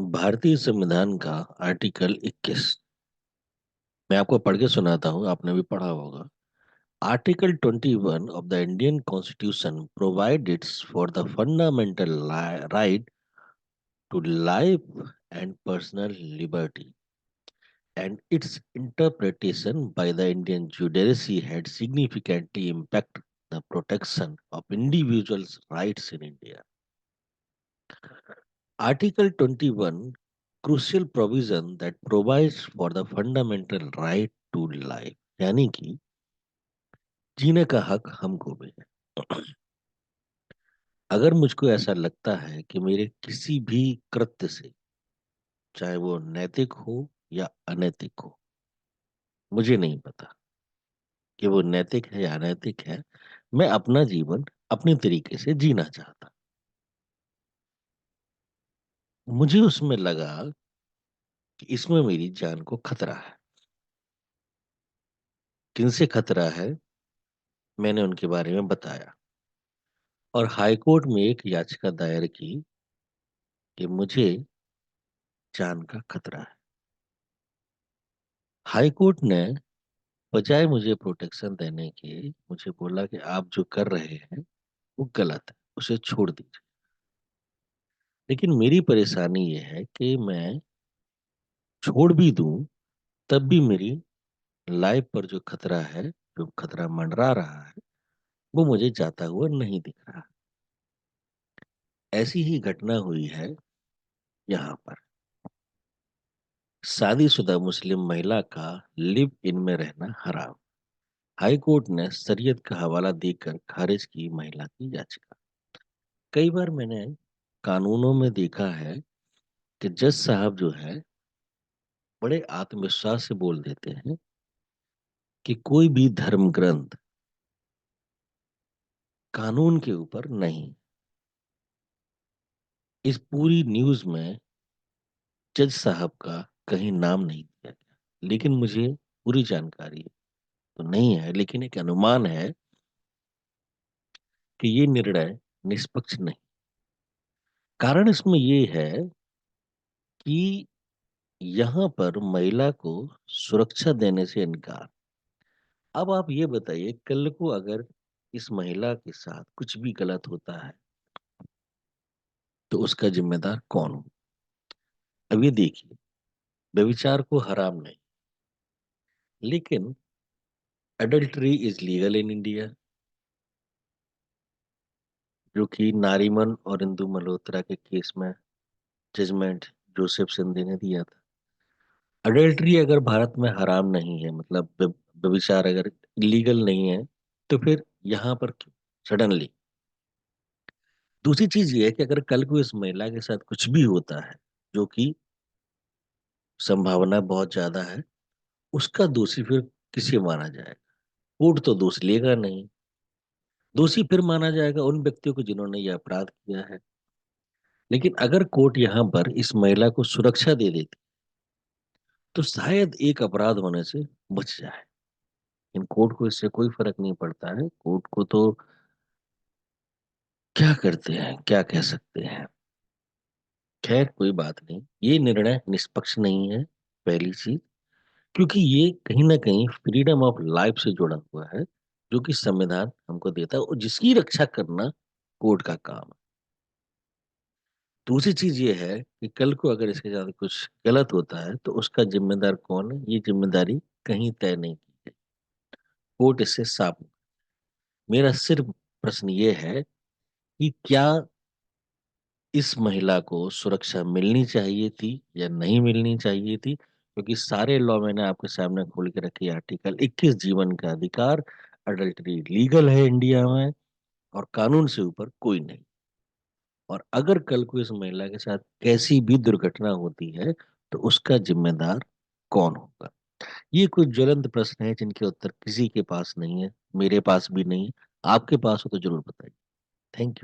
भारतीय संविधान का आर्टिकल 21। मैं आपको पढ़ के सुनाता हूँ, आपने भी पढ़ा होगा। Article 21 of the Indian constitution provides for the fundamental right to life and personal liberty, and its interpretation by the Indian judiciary had significantly impacted the protection of individuals' rights in India. Article 21, crucial provision that provides for the fundamental right to life, यानी कि जीने का हक हमको भी है। अगर मुझको ऐसा लगता है कि मेरे किसी भी कृत्य से, चाहे वो नैतिक हो या अनैतिक हो, मुझे नहीं पता कि वो नैतिक है या अनैतिक है, मैं अपना जीवन अपने तरीके से जीना चाहता। मुझे उसमें लगा कि इसमें मेरी जान को खतरा है। किनसे खतरा है, मैंने उनके बारे में बताया और हाई कोर्ट में एक याचिका दायर की कि मुझे जान का खतरा है। हाई कोर्ट ने बजाय मुझे प्रोटेक्शन देने के मुझे बोला कि आप जो कर रहे हैं वो गलत है, उसे छोड़ दीजिए। लेकिन मेरी परेशानी ये है कि मैं छोड़ भी दूं तब भी मेरी लाइफ पर जो खतरा है, जो खतरा मंडरा रहा है, वो मुझे जाता हुआ नहीं दिख रहा। ऐसी ही घटना हुई है यहाँ पर। शादीशुदा मुस्लिम महिला का लिव इन में रहना हराम। हाई कोर्ट ने शरीयत का हवाला देकर खारिज की महिला की याचिका। कई बार मैंने कानूनों में देखा है कि जज साहब जो है बड़े आत्मविश्वास से बोल देते हैं कि कोई भी धर्म ग्रंथ कानून के ऊपर नहीं। इस पूरी न्यूज में जज साहब का कहीं नाम नहीं दिया गया, लेकिन मुझे पूरी जानकारी तो नहीं है, लेकिन एक अनुमान है कि ये निर्णय निष्पक्ष नहीं। कारण इसमें ये है कि यहाँ पर महिला को सुरक्षा देने से इनकार। अब आप ये बताइए, कल को अगर इस महिला के साथ कुछ भी गलत होता है तो उसका जिम्मेदार कौन हो? अब ये देखिए, व्यभिचार को हराम नहीं, लेकिन adultery is legal in India, जो कि नारीमन और इंदु मल्होत्रा के केस में जजमेंट जोसेफ सिंधे ने दिया था। अडल्ट्री अगर भारत में हराम नहीं है, मतलब व्यभिचार अगर इलीगल नहीं है, तो फिर यहाँ पर क्यों सडनली? दूसरी चीज ये है कि अगर कल को इस महिला के साथ कुछ भी होता है, जो कि संभावना बहुत ज्यादा है, उसका दोषी फिर किसे माना जाएगा? कोर्ट तो दोष लेगा नहीं। दोषी फिर माना जाएगा उन व्यक्तियों को जिन्होंने ये अपराध किया है। लेकिन अगर कोर्ट यहाँ पर इस महिला को सुरक्षा दे देती तो शायद एक अपराध होने से बच जाए। इन कोर्ट को इससे कोई फर्क नहीं पड़ता है। कोर्ट को तो क्या करते हैं, क्या कह सकते हैं। खैर कोई बात नहीं, ये निर्णय निष्पक्ष नहीं है, पहली चीज। क्योंकि ये कहीं ना कहीं फ्रीडम ऑफ लाइफ से जुड़ा हुआ है, जो कि संविधान हमको देता है और जिसकी रक्षा करना कोर्ट का काम है। दूसरी चीज ये है कि कल को अगर इसके साथ कुछ गलत होता है तो उसका जिम्मेदार कौन है, ये जिम्मेदारी कहीं तय नहीं की है। कोर्ट इससे साफ। मेरा सिर्फ प्रश्न ये है कि क्या इस महिला को सुरक्षा मिलनी चाहिए थी या नहीं मिलनी चाहिए थी? क्योंकि सारे लॉ मैंने आपके सामने खोल के रखे। आर्टिकल 21 जीवन का अधिकार, अडल्टरी लीगल है इंडिया में और कानून से ऊपर कोई नहीं। और अगर कल को इस महिला के साथ कैसी भी दुर्घटना होती है तो उसका जिम्मेदार कौन होगा? ये कुछ ज्वलंत प्रश्न है जिनके उत्तर किसी के पास नहीं है, मेरे पास भी नहीं है। आपके पास हो तो जरूर बताइए। Thank you.